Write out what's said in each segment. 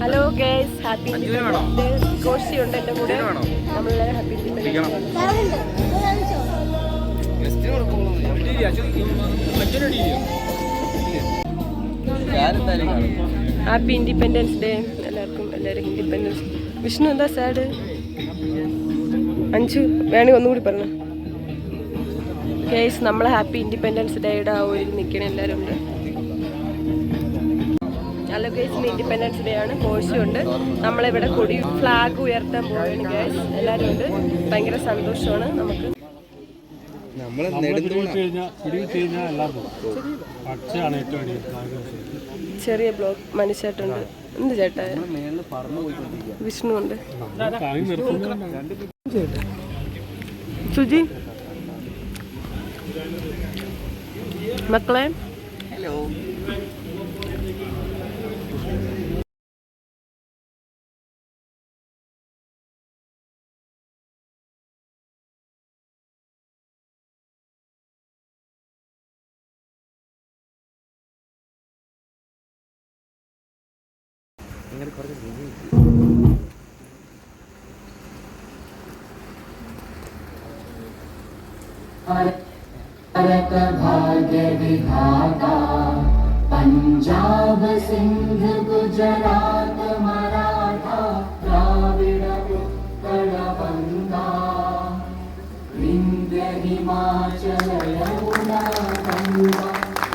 Hello guys, happy independence. കോഴ്സി ഉണ്ട് എൻ്റെ കൂടെ. നമ്മളെല്ലാവരും happy independence. Happy independence day എല്ലാവരും ഇൻഡിപെൻഡൻസ്. വിഷ്ണു എന്താ സാഡ്? അഞ്ചു വേണമെങ്കിൽ ഒന്നുകൂടി പറഞ്ഞു. ഗൈസ്, നമ്മൾ ഹാപ്പി ഇൻഡിപെൻഡൻസ് ഡേയുടെ ആ ഒരു നിൽക്കണ എല്ലാവരും ഉണ്ട്. ഹലോ ഗൈസ്, ഇൻഡിപെൻഡൻസ് ഡേ ആണ്. കോഴ്സും ഉണ്ട്. നമ്മളിവിടെ കൊടി ഫ്ലാഗ് ഉയർത്താൻ പോവുകയാണ് ഗൈസ്. എല്ലാവരും ഉണ്ട്. ഭയങ്കര സന്തോഷമാണ് നമുക്ക്. ചെറിയ ബ്ലോക്ക് മനുഷ്യായിട്ടുണ്ട്. എന്ത് ചേട്ടാ? വിഷ്ണു ഉണ്ട്. സുജി മക്കളെ ഹലോ. भाग्य विधाता पंजाब सिंध गुजरात मराठा द्राविड़ उत्कल बंगा विंध्य हिमाचल यमुना गंगा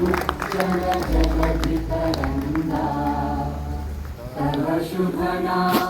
उज्जल जगति तरंगा तव शुभ नाम